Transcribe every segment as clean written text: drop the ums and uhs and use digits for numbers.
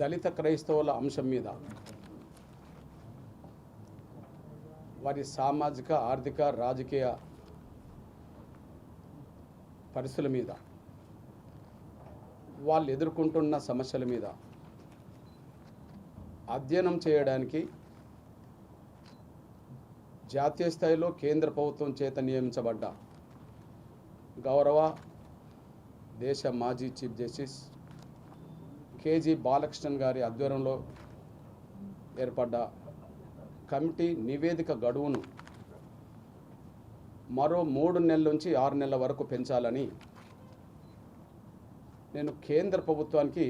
దళిత క్రైస్తవుల అంశం మీద వారి సామాజిక ఆర్థిక రాజకీయ పరిస్థితుల మీద వాళ్ళు ఎదుర్కొంటున్న సమస్యల మీద అధ్యయనం చేయడానికి జాతీయ స్థాయిలో కేంద్ర ప్రభుత్వం చేత నియమించబడ్డ గౌరవ దేశ మాజీ చీఫ్ జస్టిస్ కేజీ బాలకృష్ణన్ గారి ఆధ్వర్యంలో ఏర్పడ్డ కమిటీ నివేదిక గడువును మరో 3 నెలల నుంచి 6 నెలల వరకు పెంచాలని నేను కేంద్ర ప్రభుత్వానికి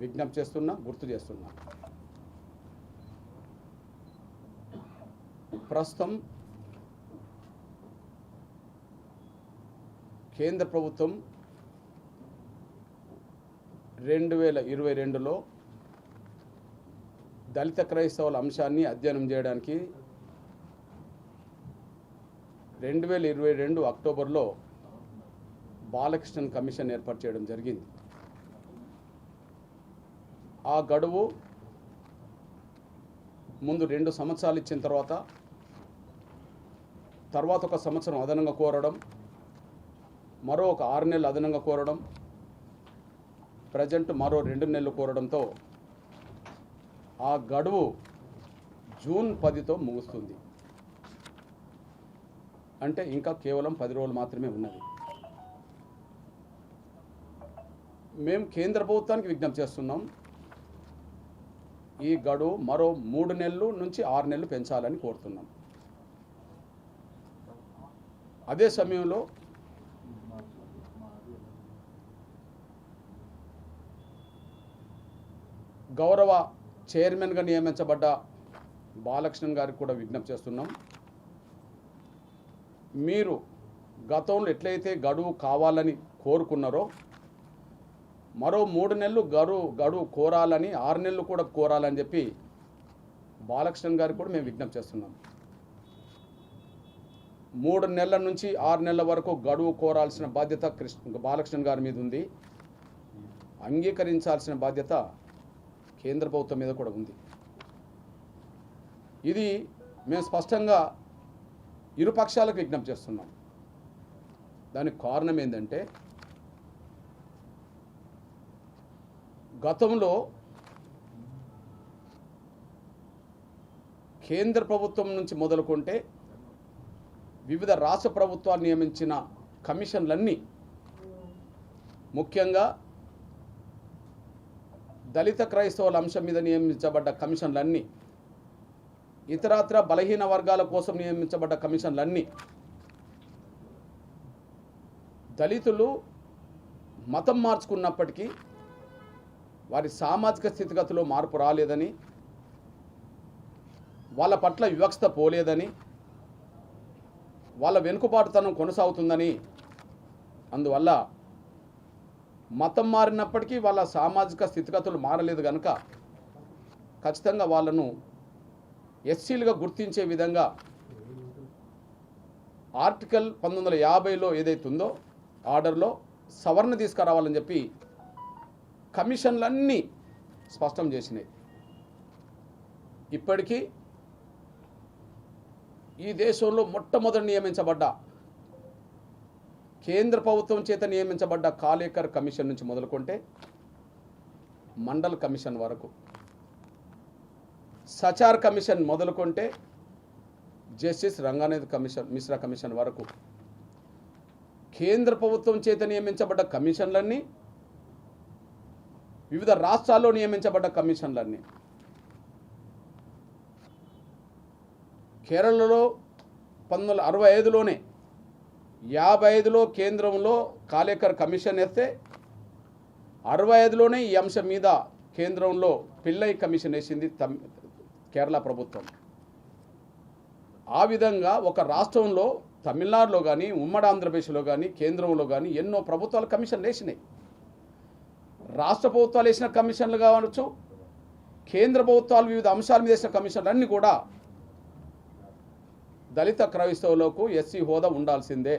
విజ్ఞప్తి చేస్తున్నా, గుర్తు చేస్తున్నా. ప్రస్తుతం కేంద్ర ప్రభుత్వం 2022లో దళిత క్రైస్తవుల అంశాన్ని అధ్యయనం చేయడానికి 2022 అక్టోబర్లో బాలకృష్ణన్ కమిషన్ ఏర్పాటు చేయడం జరిగింది. ఆ గడువు ముందు 2 సంవత్సరాలు ఇచ్చిన తర్వాత 1 సంవత్సరం అదనంగా కోరడం, మరో 6 నెలలు అదనంగా కోరడం, ప్రజెంట్ మరో 2 నెలలు కోరడంతో ఆ గడువు జూన్ 10తో ముగుస్తుంది. అంటే ఇంకా కేవలం 10 రోజులు మాత్రమే ఉన్నది. మేము కేంద్ర ప్రభుత్వానికి విజ్ఞప్తి చేస్తున్నాం, ఈ గడువు మరో 3 నెలలు నుంచి 6 నెలలు పెంచాలని కోరుతున్నాం. అదే సమయంలో గౌరవ చైర్మన్గా నియమించబడ్డ బాలకృష్ణన్ గారికి కూడా విజ్ఞప్తి చేస్తున్నాం. మీరు గతంలో ఎట్లయితే గడువు కావాలని కోరుకున్నారో మరో 3 నెలలు గడువు కోరాలని, 6 నెలలు కూడా కోరాలని చెప్పి బాలకృష్ణన్ గారికి కూడా మేము విజ్ఞప్తి చేస్తున్నాం. 3 నెలల నుంచి 6 నెలల వరకు గడువు కోరాల్సిన బాధ్యత బాలకృష్ణన్ గారి మీద ఉంది. అంగీకరించాల్సిన బాధ్యత కేంద్ర ప్రభుత్వం మీద కూడా ఉంది. ఇది మేము స్పష్టంగా ఇరు పక్షాలకు విజ్ఞప్తి చేస్తున్నాం. దానికి కారణం ఏంటంటే గతంలో కేంద్ర ప్రభుత్వం నుంచి మొదలుకుంటే వివిధ రాష్ట్ర ప్రభుత్వాలు నియమించిన కమిషన్లన్నీ, ముఖ్యంగా దళిత క్రైస్తవుల అంశం మీద నియమించబడ్డ కమిషన్లన్నీ, ఇతరత్ర బలహీన వర్గాల కోసం నియమించబడ్డ కమిషన్లన్నీ దళితులు మతం మార్చుకున్నప్పటికీ వారి సామాజిక స్థితిగతిలో మార్పు రాలేదని, వాళ్ళ పట్ల వివక్షత పోలేదని, వాళ్ళ వెనుకబాటుతనం కొనసాగుతుందని, అందువల్ల మతం మారినప్పటికీ వాళ్ళ సామాజిక స్థితిగతులు మారలేదు కనుక ఖచ్చితంగా వాళ్ళను ఎస్సీలుగా గుర్తించే విధంగా ఆర్టికల్ 1950లో ఏదైతుందో ఆర్డర్లో సవరణ తీసుకురావాలని చెప్పి కమిషన్లన్నీ స్పష్టం చేసినాయి. ఇప్పటికీ ఈ దేశంలో మొట్టమొదటి నియమించబడ్డ కేంద్ర ప్రభుత్వం చేత నియమించబడ్డ కాలేకర్ కమిషన్ నుంచి మొదలుకుంటే మండల్ కమిషన్ వరకు, సచార్ కమిషన్ మొదలుకుంటే justice Ranganath commission, Mishra commission వరకు కేంద్ర ప్రభుత్వం చేత నియమించబడ్డ కమిషన్లన్నీ, వివిధ రాష్ట్రాల్లో నియమించబడ్డ కమిషన్లన్నీ, కేరళలో 1965లోనే 55లో కేంద్రంలో కాలేకర్ కమిషన్ వేస్తే 65లోనే ఈ అంశం మీద కేంద్రంలో పిల్లై కమిషన్ వేసింది కేరళ ప్రభుత్వం. ఆ విధంగా ఒక రాష్ట్రంలో తమిళనాడులో కానీ, ఉమ్మడి ఆంధ్రప్రదేశ్లో కానీ, కేంద్రంలో కానీ ఎన్నో ప్రభుత్వాలు కమిషన్లు వేసినాయి. రాష్ట్ర ప్రభుత్వాలు వేసిన కమిషన్లు కావచ్చు, కేంద్ర ప్రభుత్వాలు వివిధ అంశాల మీద వేసిన కమిషన్లు అన్నీ కూడా దళిత క్రైస్తవులకు ఎస్సీ హోదా ఉండాల్సిందే.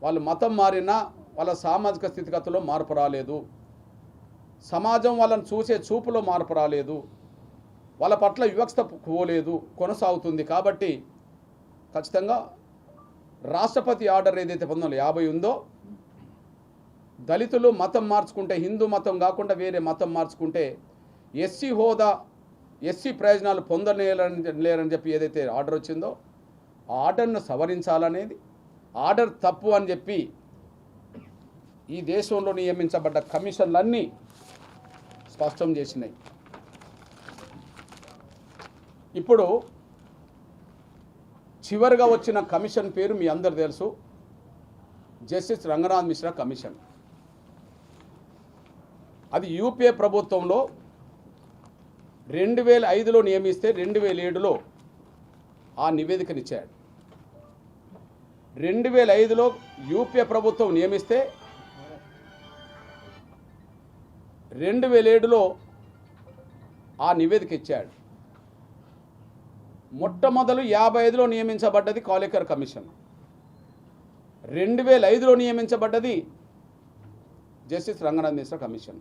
వాళ్ళు మతం మారినా వాళ్ళ సామాజిక స్థితిగతుల్లో మార్పు రాలేదు. సమాజం వాళ్ళని చూసే చూపులో మార్పు రాలేదు, వాళ్ళ పట్ల వివక్షత పోలేదు, కొనసాగుతుంది. కాబట్టి ఖచ్చితంగా రాష్ట్రపతి ఆర్డర్ ఏదైతే 1950 ఉందో, దళితులు మతం మార్చుకుంటే, హిందూ మతం కాకుండా వేరే మతం మార్చుకుంటే ఎస్సీ హోదా, ఎస్సీ ప్రయోజనాలు పొందలేరని చెప్పి ఏదైతే ఆర్డర్ వచ్చిందో ఆ ఆర్డర్ను సవరించాలనేది, ఆర్డర్ తప్పు అని చెప్పి ఈ దేశంలో నియమించబడ్డ కమిషన్లన్నీ స్పష్టం చేసినాయి. ఇప్పుడు చివరిగా వచ్చిన కమిషన్ పేరు మీ అందరు తెలుసు, జస్టిస్ రంగనాథ్ మిశ్రా కమిషన్. అది యూపీఏ ప్రభుత్వంలో 2005లో నియమిస్తే 2007లో ఆ నివేదికనిచ్చాడు. 2005లో యూపీఏ ప్రభుత్వం నియమిస్తే 2007లో ఆ నివేదిక ఇచ్చాడు. మొట్టమొదలు 55లో నియమించబడ్డది కాలేకర్ కమిషన్, 2005లో నియమించబడ్డది జస్టిస్ రంగనాథ్ మిశ్రా కమిషన్.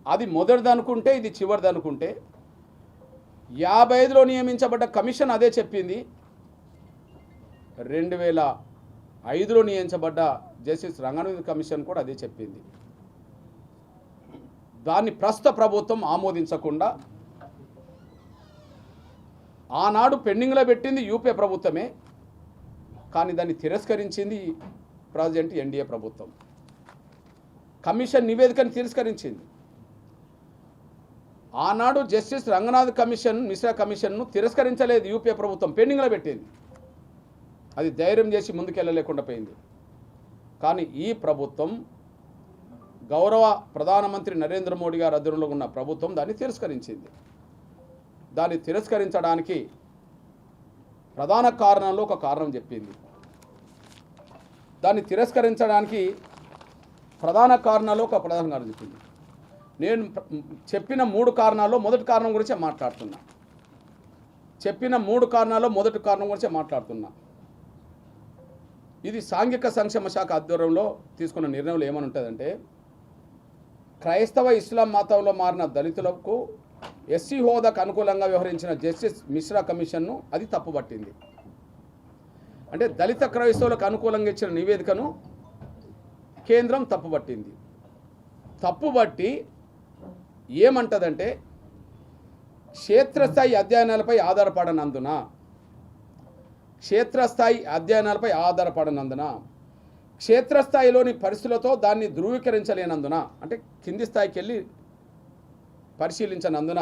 అది మొదటిది అనుకుంటే ఇది చివరిది అనుకుంటే, 55లో నియమించబడ్డ కమిషన్ అదే చెప్పింది, 2005లో నియమించబడ్డ జస్టిస్ రంగనాథ్ కమిషన్ కూడా అదే చెప్పింది. దాన్ని ప్రస్తుత ప్రభుత్వం ఆమోదించకుండా ఆనాడు పెండింగ్లో పెట్టింది యూపీఏ ప్రభుత్వమే, కానీ దాన్ని తిరస్కరించింది ప్రజెంట్ ఎన్డీఏ ప్రభుత్వం. కమిషన్ నివేదికను తిరస్కరించింది. ఆనాడు జస్టిస్ రంగనాథ్ కమిషన్, మిశ్రా కమిషన్ను తిరస్కరించలేదు యూపీఏ ప్రభుత్వం, పెండింగ్లో పెట్టింది. అది ధైర్యం చేసి ముందుకెళ్ళలేకుండా పోయింది. కానీ ఈ ప్రభుత్వం, గౌరవ ప్రధానమంత్రి నరేంద్ర మోడీ గారి అధీనంలో ఉన్న ప్రభుత్వం దాన్ని తిరస్కరించింది. దాన్ని తిరస్కరించడానికి ప్రధాన కారణంలో ఒక కారణం చెప్పింది. దాన్ని తిరస్కరించడానికి ప్రధాన కారణాలు ఒక ప్రధాన కారణం చెప్పింది. నేను చెప్పిన 3 కారణాల్లో మొదటి కారణం గురించే మాట్లాడుతున్నా. ఇది సాంఘిక సంక్షేమ శాఖ ఆధ్వర్యంలో తీసుకున్న నిర్ణయంలో ఏమని ఉంటుందంటే, క్రైస్తవ ఇస్లాం మతంలో మారిన దళితులకు ఎస్సీ హోదాకు అనుకూలంగా వ్యవహరించిన జస్టిస్ మిశ్రా కమిషన్ను అది తప్పుపట్టింది. అంటే దళిత క్రైస్తవులకు అనుకూలంగా ఇచ్చిన నివేదికను కేంద్రం తప్పుపట్టింది. తప్పుబట్టి ఏమంటదంటే, క్షేత్రస్థాయి అధ్యయనాలపై ఆధారపడనందున క్షేత్రస్థాయిలోని పరిస్థితులతో దాన్ని ధృవీకరించలేనందున, అంటే కింది స్థాయికి వెళ్ళి పరిశీలించనందున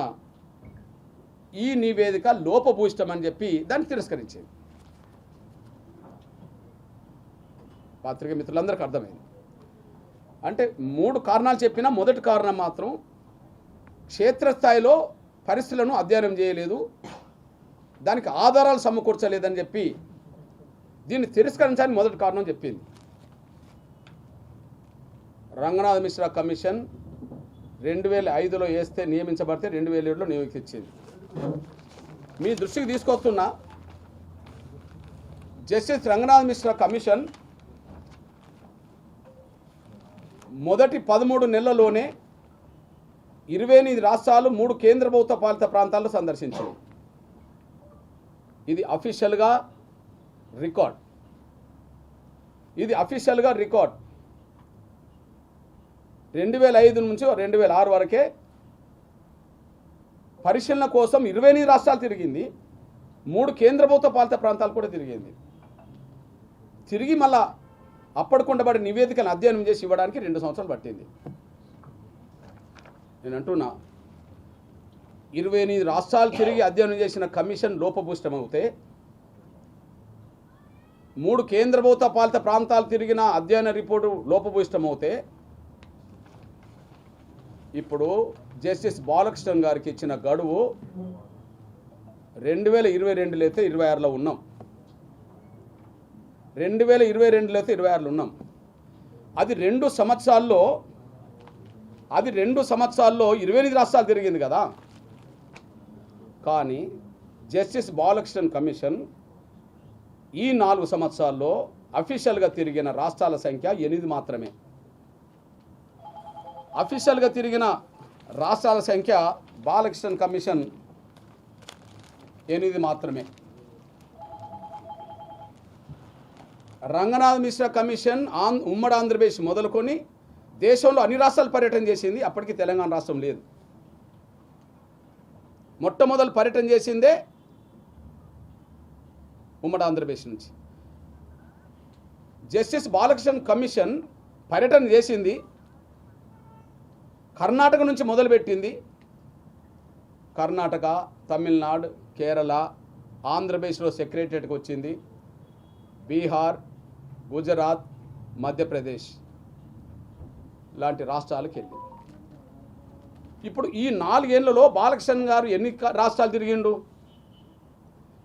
ఈ నివేదిక లోపభూయిష్టమని చెప్పి దాన్ని తిరస్కరించింది. పాత్రిక మిత్రులందరికీ అర్థమైంది. అంటే 3 కారణాలు చెప్పినా మొదటి కారణం మాత్రం క్షేత్రస్థాయిలో పరిస్థితులను అధ్యయనం చేయలేదు, దానికి ఆధారాలు సమకూర్చలేదని చెప్పి దీన్ని తిరస్కరించాలని మొదటి కారణం చెప్పింది. రంగనాథ్ మిశ్రా కమిషన్ 2005లో వేస్తే నియమించబడితే 2007లో నియమించింది. మీ దృష్టికి తీసుకొస్తున్న జస్టిస్ రంగనాథ్ మిశ్రా కమిషన్ మొదటి 13 నెలల్లోనే 28 రాష్ట్రాలు, 3 కేంద్ర ప్రభుత్వ పాలిత ప్రాంతాల్లో సందర్శించింది. ఇది అఫీషియల్గా రికార్డ్. 2005 నుంచి 2006 వరకే పరిశీలన కోసం 28 రాష్ట్రాలు తిరిగింది, 3 కేంద్ర ప్రభుత్వ పాలిత ప్రాంతాలు కూడా తిరిగింది. తిరిగి మళ్ళా అప్పటికుండబడి నివేదికను అధ్యయనం చేసి ఇవ్వడానికి 2 సంవత్సరాలు పట్టింది. నేను అంటున్నా, 28 రాష్ట్రాలు తిరిగి అధ్యయనం చేసిన కమిషన్ లోపభూయిష్టమవుతే, 3 కేంద్ర ప్రభుత్వ పాలిత ప్రాంతాలు తిరిగిన అధ్యయన రిపోర్టు లోపభూయిష్టమవుతే, ఇప్పుడు జస్టిస్ బాలకృష్ణన్ గారికి ఇచ్చిన గడువు 2022లో అయితే 26లో ఉన్నాం. 2022లో అయితే 26లో ఉన్నాం. అది 2 సంవత్సరాల్లో 28 రాష్ట్రాలు తిరిగింది కదా. కానీ జస్టిస్ బాలకృష్ణన్ కమిషన్ ఈ 4 సంవత్సరాల్లో అఫీషియల్గా తిరిగిన రాష్ట్రాల సంఖ్య 8 మాత్రమే. అఫీషియల్గా తిరిగిన రాష్ట్రాల సంఖ్య బాలకృష్ణ కమిషన్ 8 మాత్రమే. రంగనాథ్ మిశ్రా కమిషన్ ఉమ్మడి ఆంధ్రప్రదేశ్ మొదలుకొని దేశంలో అన్ని రాష్ట్రాలు పర్యటన చేసింది. అప్పటికి తెలంగాణ రాష్ట్రం లేదు. మొట్టమొదలు పర్యటన చేసిందే ఉమ్మడి ఆంధ్రప్రదేశ్ నుంచి. జస్టిస్ బాలకృష్ణ కమిషన్ పర్యటన చేసింది కర్ణాటక నుంచి మొదలుపెట్టింది. కర్ణాటక, తమిళనాడు, కేరళ, ఆంధ్రప్రదేశ్లో సెక్రటరియట్కి వచ్చింది. బీహార్, గుజరాత్, మధ్యప్రదేశ్ లాంటి రాష్ట్రాలకు వెళ్ళింది. ఇప్పుడు ఈ 4 ఏళ్లలో బాలకృష్ణ గారు ఎన్ని రాష్ట్రాలు తిరిగిండు,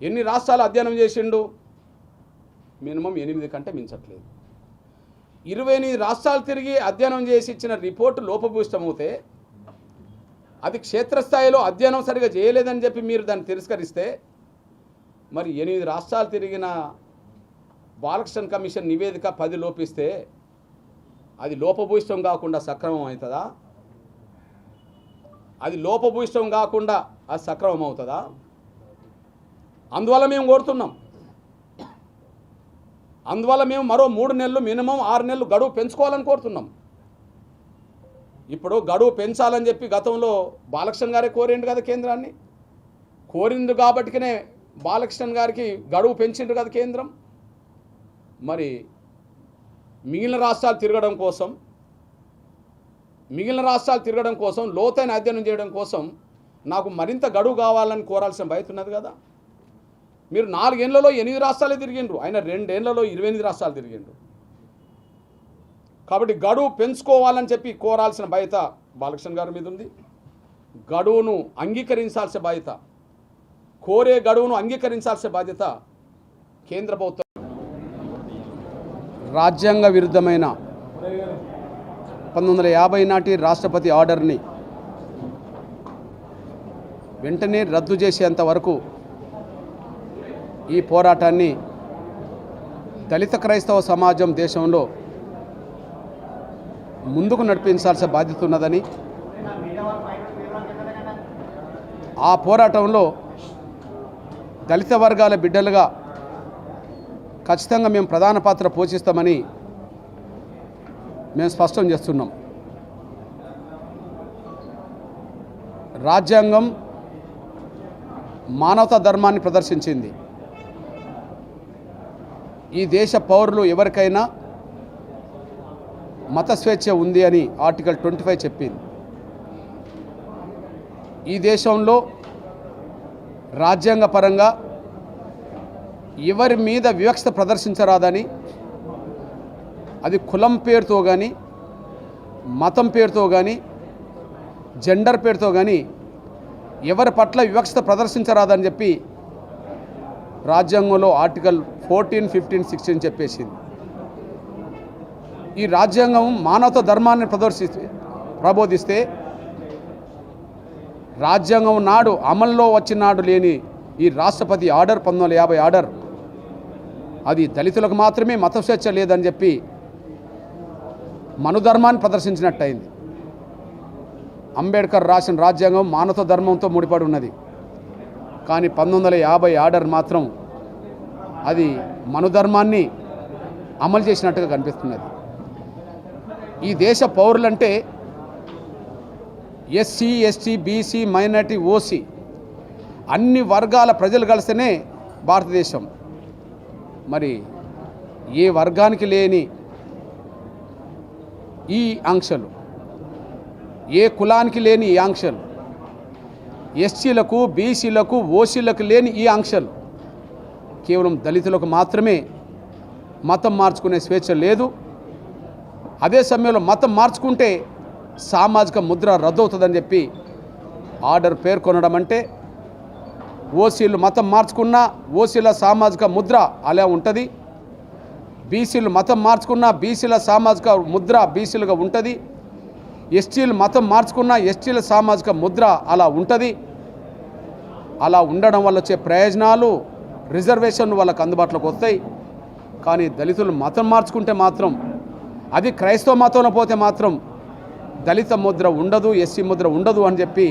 ఎన్ని రాష్ట్రాలు అధ్యయనం చేసిండు? మినిమం 8 కంటే మించట్లేదు. 28 రాష్ట్రాలు తిరిగి అధ్యయనం చేసి ఇచ్చిన రిపోర్టు లోపభూయిష్టమవుతే, అది క్షేత్రస్థాయిలో అధ్యయనం సరిగా చేయలేదని చెప్పి మీరు దాన్ని తిరస్కరిస్తే, మరి 8 రాష్ట్రాలు తిరిగిన బాలకృష్ణ కమిషన్ నివేదిక 10 లోపిస్తే అది లోపభూయిష్టం కాకుండా సక్రమం అవుతుందా? అది లోపభూయిష్టం కాకుండా అది సక్రమం అవుతుందా? అందువల్ల మేము కోరుతున్నాం. అందువల్ల మేము మరో 3 నెలలు మినిమం 6 నెలలు గడువు పెంచుకోవాలని కోరుతున్నాం. ఇప్పుడు గడువు పెంచాలని చెప్పి గతంలో బాలకృష్ణ గారే కోరిండు కదా కేంద్రాన్ని. కోరింది కాబట్టినే బాలకృష్ణ గారికి గడువు పెంచిండు కదా కేంద్రం. మరి మిగిలిన రాష్ట్రాలు తిరగడం కోసం లోతైన అధ్యయనం చేయడం కోసం నాకు మరింత గడువు కావాలని కోరాల్సిన బయట ఉన్నది కదా. మీరు 4 ఏళ్లలో 8 రాష్ట్రాలే తిరిగిండ్రు, ఆయన 2 ఏళ్లలో 28 రాష్ట్రాలు తిరిగిండ్రు. కాబట్టి గడువు పెంచుకోవాలని చెప్పి కోరాల్సిన బాధ్యత బాలకృష్ణ గారి మీద ఉంది. గడువును అంగీకరించాల్సిన బాధ్యత, కోరే గడువును అంగీకరించాల్సిన బాధ్యత కేంద్ర ప్రభుత్వం. రాజ్యాంగ విరుద్ధమైన 1950 నాటి రాష్ట్రపతి ఆర్డర్ని వెంటనే రద్దు చేసేంత వరకు ఈ పోరాటాన్ని దళిత క్రైస్తవ సమాజం దేశంలో ముందుకు నడిపించాల్సిన బాధ్యత ఉన్నదని, ఆ పోరాటంలో దళిత వర్గాల బిడ్డలుగా ఖచ్చితంగా మేము ప్రధాన పాత్ర పోషిస్తామని మేము స్పష్టం చేస్తున్నాం. రాజ్యాంగం మానవతా ధర్మాన్ని ప్రదర్శించింది. ఈ దేశ పౌరులు ఎవరికైనా మత స్వేచ్ఛ ఉంది అని ఆర్టికల్ 25 చెప్పింది. ఈ దేశంలో రాజ్యాంగపరంగా ఎవరి మీద వివక్షత ప్రదర్శించరాదని, అది కులం పేరుతో కానీ, మతం పేరుతో కానీ, జెండర్ పేరుతో కానీ ఎవరి పట్ల వివక్షత ప్రదర్శించరాదని చెప్పి రాజ్యాంగంలో ఆర్టికల్ 14, 15, 16 చెప్పేసింది. ఈ రాజ్యాంగం మానవతా ధర్మాన్ని ప్రబోధిస్తే రాజ్యాంగం నాడు అమల్లో వచ్చినాడు లేని ఈ రాష్ట్రపతి ఆర్డర్ 1950 ఆర్డర్ అది దళితులకు మాత్రమే మత స్వేచ్ఛ లేదని చెప్పి మనుధర్మాన్ని ప్రదర్శించినట్టయింది. అంబేద్కర్ రాసిన రాజ్యాంగం మానవతా ధర్మంతో ముడిపడి ఉన్నది. కానీ 1950 ఆర్డర్ మాత్రం అది మనుధర్మాన్ని అమలు చేసినట్టుగా కనిపిస్తున్నది. ఈ దేశ పౌరులంటే SC, ST, BC, minority, OC అన్ని వర్గాల ప్రజలు కలిస్తేనే భారతదేశం. మరి ఏ వర్గానికి లేని ఈ ఆంక్షలు, ఏ కులానికి లేని ఈ ఆంక్షలు, ఎస్సీలకు, బీసీలకు, ఓసీలకు లేని ఈ ఆంక్షలు కేవలం దళితులకు మాత్రమే మతం మార్చుకునే స్వేచ్ఛ లేదు. అదే సమయంలో మతం మార్చుకుంటే సామాజిక ముద్ర రద్దవుతుందని చెప్పి ఆర్డర్ పేర్కొనడం అంటే ఓసీలు మతం మార్చుకున్నా ఓసీల సామాజిక ముద్ర అలా ఉంటుంది, బీసీలు మతం మార్చుకున్నా బీసీల సామాజిక ముద్ర బీసీలుగా ఉంటుంది, ఎస్టీలు మతం మార్చుకున్నా ఎస్టీల సామాజిక ముద్ర అలా ఉంటుంది. అలా ఉండడం వల్ల వచ్చే ప్రయోజనాలు, రిజర్వేషన్లు వాళ్ళకు అందుబాటులోకి వస్తాయి. కానీ దళితులు మతం మార్చుకుంటే మాత్రం, అది క్రైస్తవ మతంలో పోతే మాత్రం దళిత ముద్ర ఉండదు, ఎస్సీ ముద్ర ఉండదు అని చెప్పి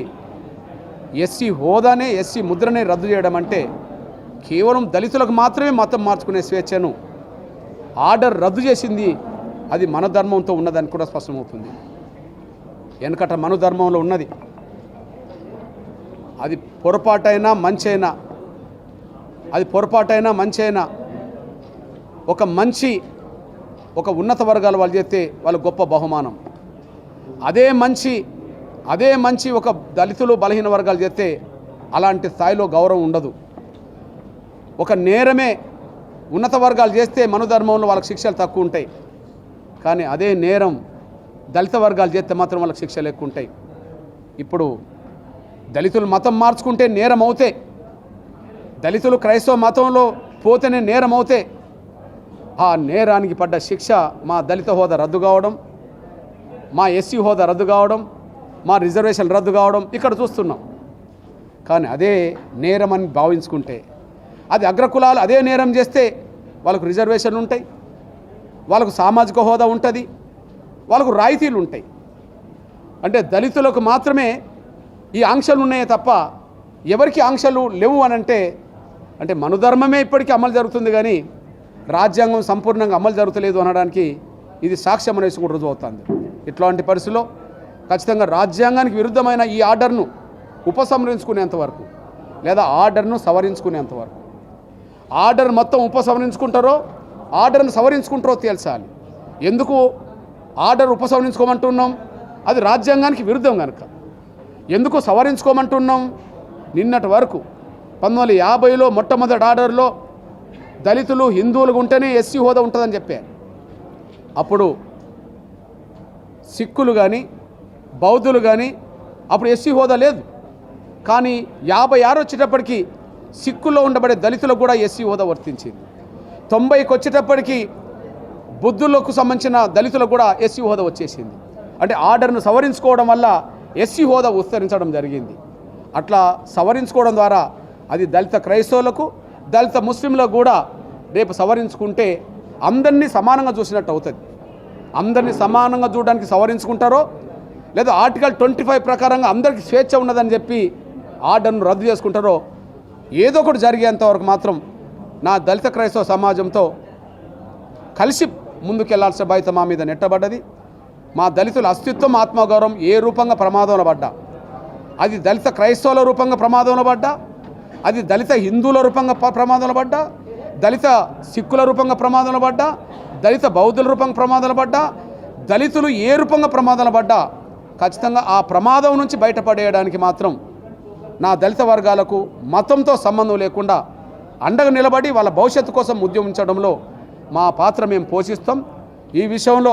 ఎస్సీ హోదానే, ఎస్సీ ముద్రనే రద్దు చేయడం అంటే కేవలం దళితులకు మాత్రమే మతం మార్చుకునే స్వేచ్ఛను ఆర్డర్ రద్దు చేసింది. అది మన ధర్మంతో ఉన్నదని కూడా స్పష్టమవుతుంది. వెనకట మన ధర్మంలో ఉన్నది. అది పొరపాటైనా మంచైనా, అది పొరపాటైనా మంచైనా ఒక ఉన్నత వర్గాల వాళ్ళు చేస్తే వాళ్ళ గొప్ప బహుమానం. అదే మంచి ఒక దళితులు బలహీన వర్గాలు చేస్తే అలాంటి స్థాయిలో గౌరవం ఉండదు. ఒక నేరమే ఉన్నత వర్గాలు చేస్తే మనుధర్మంలో వాళ్ళకి శిక్షలు తక్కువ ఉంటాయి. కానీ అదే నేరం దళిత వర్గాలు చేస్తే మాత్రం వాళ్ళకి శిక్షలు ఎక్కువ ఉంటాయి. ఇప్పుడు దళితులు మతం మార్చుకుంటే నేరం అవుతే, దళితులు క్రైస్తవ మతంలో పోతేనే నేరం అవుతే, ఆ నేరానికి పడ్డ శిక్ష మా దళిత హోదా రద్దు కావడం, మా ఎస్సీ హోదా రద్దు కావడం, మా రిజర్వేషన్ రద్దు కావడం ఇక్కడ చూస్తున్నాం. కానీ అదే నేరం అని భావించుకుంటే, అది అగ్రకులాలు అదే నేరం చేస్తే వాళ్ళకు రిజర్వేషన్లు ఉంటాయి, వాళ్ళకు సామాజిక హోదా ఉంటుంది, వాళ్ళకు రాయితీలు ఉంటాయి. అంటే దళితులకు మాత్రమే ఈ ఆంక్షలు ఉన్నాయే తప్ప ఎవరికి ఆంక్షలు లేవు అని అంటే మనుధర్మమే ఇప్పటికీ అమలు జరుగుతుంది, కానీ రాజ్యాంగం సంపూర్ణంగా అమలు జరుగుతలేదు అనడానికి ఇది సాక్ష్యం అనేసి కూడా రుజువు అవుతుంది. ఇట్లాంటి పరిస్థితుల్లో ఖచ్చితంగా రాజ్యాంగానికి విరుద్ధమైన ఈ ఆర్డర్ను ఉపసంహరించుకునేంతవరకు లేదా ఆర్డర్ను సవరించుకునేంతవరకు, ఆర్డర్ మొత్తం ఉపసంహరించుకుంటారో ఆర్డర్ను సవరించుకుంటారో తేల్చాలి. ఎందుకు ఆర్డర్ ఉపసంహరించుకోమంటున్నాం? అది రాజ్యాంగానికి విరుద్ధం కనుక. ఎందుకు సవరించుకోమంటున్నాం? నిన్నటి వరకు 1950లో మొట్టమొదటి ఆర్డర్లో దళితులు హిందువులుగా ఉంటేనే ఎస్సీ హోదా ఉంటుందని చెప్పారు. అప్పుడు సిక్కులు కానీ బౌద్ధులు కానీ అప్పుడు ఎస్సీ హోదా లేదు. కానీ 56 వచ్చేటప్పటికి సిక్కుల్లో ఉండబడే దళితులకు కూడా ఎస్సీ హోదా వర్తించింది. 90కి వచ్చేటప్పటికి బుద్ధులకు సంబంధించిన దళితులకు కూడా ఎస్సీ హోదా వచ్చేసింది. అంటే ఆర్డర్ను సవరించుకోవడం వల్ల ఎస్సీ హోదా విస్తరించడం జరిగింది. అట్లా సవరించుకోవడం ద్వారా అది దళిత క్రైస్తవులకు, దళిత ముస్లింలకు కూడా రేపు సవరించుకుంటే అందరినీ సమానంగా చూసినట్టు అవుతుంది. అందరినీ సమానంగా చూడడానికి సవరించుకుంటారో లేదా ఆర్టికల్ 25 ప్రకారంగా అందరికీ స్వేచ్ఛ ఉన్నదని చెప్పి ఆర్డర్ను రద్దు చేసుకుంటారో ఏదో ఒకటి జరిగేంతవరకు మాత్రం నా దళిత క్రైస్తవ సమాజంతో కలిసి ముందుకెళ్లాల్సిన బాధ్యత మా మీద నెట్టబడ్డది. మా దళితుల అస్తిత్వం, ఆత్మగౌరవం ఏ రూపంగా ప్రమాదంలో పడ్డా, అది దళిత క్రైస్తవుల రూపంగా ప్రమాదంలో పడ్డా, అది దళిత హిందువుల రూపంగా ప్రమాదంలో పడ్డా, దళిత సిక్కుల రూపంగా ప్రమాదంలో పడ్డా, దళిత బౌద్ధుల రూపంగా ప్రమాదంలో పడ్డా, దళితులు ఏ రూపంగా ప్రమాదంలో పడ్డా ఖచ్చితంగా ఆ ప్రమాదం నుంచి బయటపడేయడానికి మాత్రం నా దళిత వర్గాలకు మతంతో సంబంధం లేకుండా అండగా నిలబడి వాళ్ళ భవిష్యత్తు కోసం ఉద్యమించడంలో మా పాత్ర మేము పోషిస్తాం. ఈ విషయంలో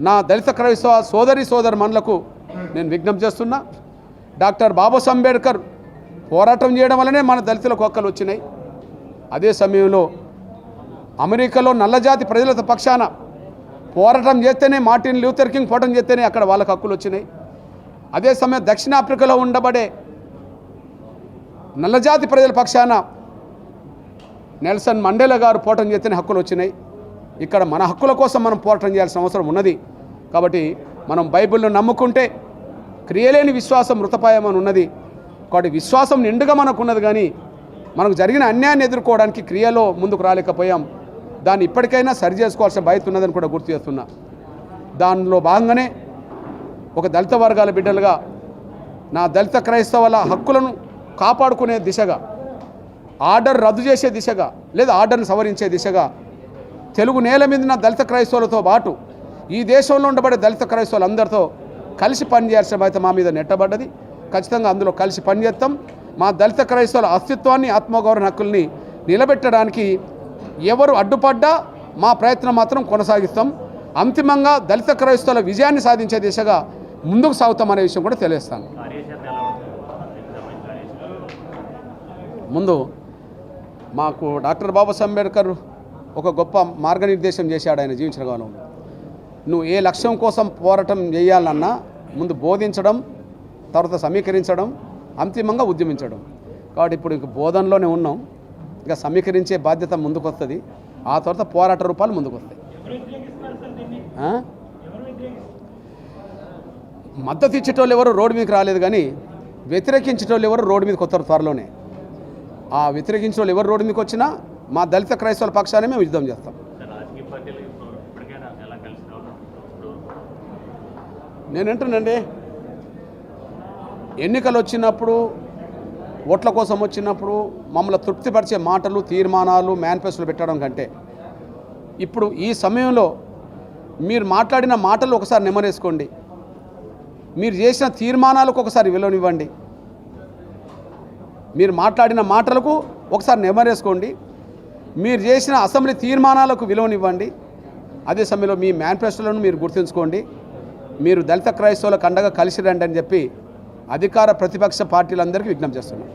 నా దళిత క్రైస్తవ సోదరీమణులకు నేను విజ్ఞప్తి చేస్తున్నా. డాక్టర్ బాబాసాహెబ్ అంబేద్కర్ పోరాటం చేయడం వల్లనే మన దళితులకు హక్కులు వచ్చినాయి. అదే సమయంలో అమెరికాలో నల్లజాతి ప్రజల పక్షాన పోరాటం చేస్తేనే, మార్టిన్ లూథర్ కింగ్ పోరాటం చేస్తేనే అక్కడ వాళ్ళకు హక్కులు వచ్చినాయి. అదే సమయం దక్షిణాఫ్రికాలో ఉండబడే నల్లజాతి ప్రజల పక్షాన నెల్సన్ మండేలా గారు పోరాటం చేస్తేనే హక్కులు వచ్చినాయి. ఇక్కడ మన హక్కుల కోసం మనం పోరాటం చేయాల్సిన అవసరం ఉన్నది. కాబట్టి మనం బైబిల్ను నమ్ముకుంటే క్రియలేని విశ్వాసం మృతపాయమని ఉన్నది. కాబట్టి విశ్వాసం నిండుగా మనకున్నది, కానీ మనకు జరిగిన అన్యాయాన్ని ఎదుర్కోవడానికి క్రియలో ముందుకు రాలేకపోయాం. దాన్ని ఇప్పటికైనా సరి చేసుకోవాల్సిన బాధ్యత ఉన్నదని కూడా గుర్తు చేస్తున్నా. దానిలో భాగంగానే ఒక దళిత వర్గాల బిడ్డలుగా నా దళిత క్రైస్తవుల హక్కులను కాపాడుకునే దిశగా, ఆర్డర్ రద్దు చేసే దిశగా లేదా ఆర్డర్ను సవరించే దిశగా తెలుగు నేల మీద నా దళిత క్రైస్తవులతో పాటు ఈ దేశంలో ఉండబడే దళిత క్రైస్తవులందరితో కలిసి పనిచేయాల్సిన బాధ్యత మా మీద నెట్టబడ్డది. ఖచ్చితంగా అందులో కలిసి పనిచేస్తాం. మా దళిత క్రైస్తవుల అస్తిత్వాన్ని, ఆత్మగౌరవ హక్కుల్ని నిలబెట్టడానికి ఎవరు అడ్డుపడ్డా మా ప్రయత్నం మాత్రం కొనసాగిస్తాం. అంతిమంగా దళిత క్రైస్తవుల విజయాన్ని సాధించే దిశగా ముందుకు సాగుతామనే విషయం కూడా తెలియజేస్తాను. ముందు మాకు డాక్టర్ బాబాసాహెబ్ అంబేద్కర్ ఒక గొప్ప మార్గనిర్దేశం చేశాడు ఆయన జీవించిన కాలంలో. నువ్వు ఏ లక్ష్యం కోసం పోరాటం చేయాలన్నా ముందు బోధించడం, తర్వాత సమీకరించడం, అంతిమంగా ఉద్యమించడం. కాబట్టి ఇప్పుడు ఇంక బోధనలోనే ఉన్నాం. ఇంకా సమీకరించే బాధ్యత ముందుకు వస్తుంది. ఆ తర్వాత పోరాట రూపాలు ముందుకు వస్తాయి. మద్దతు ఇచ్చేటోళ్ళు ఎవరు రోడ్డు మీదకి రాలేదు, కానీ వ్యతిరేకించేటోళ్ళు ఎవరు రోడ్డు మీదకి వస్తారు త్వరలోనే. ఆ వ్యతిరేకించిన వాళ్ళు ఎవరు రోడ్డు మీదకి వచ్చినా మా దళిత క్రైస్తవుల పక్షాన్ని మేము యుద్ధం చేస్తాం. నేను అంటున్నానండి, ఎన్నికలు వచ్చినప్పుడు ఓట్ల కోసం వచ్చినప్పుడు మమ్మల్ని తృప్తిపరిచే మాటలు, తీర్మానాలు, మేనిఫెస్టోలు పెట్టడం కంటే ఇప్పుడు ఈ సమయంలో మీరు మాట్లాడిన మాటలు ఒకసారి నెమరేసుకోండి, మీరు చేసిన తీర్మానాలకు ఒకసారి విలువనివ్వండి, మీరు మాట్లాడిన మాటలకు ఒకసారి నెమరేసుకోండి, మీరు చేసిన అసెంబ్లీ తీర్మానాలకు విలువనివ్వండి. అదే సమయంలో మీ మేనిఫెస్టోలను మీరు గుర్తుంచుకోండి. మీరు దళిత క్రైస్తవులకు అండగా కలిసి రండి అని చెప్పి అధికార ప్రతిపక్ష పార్టీలందరికీ విజ్ఞప్తి చేస్తున్నాం.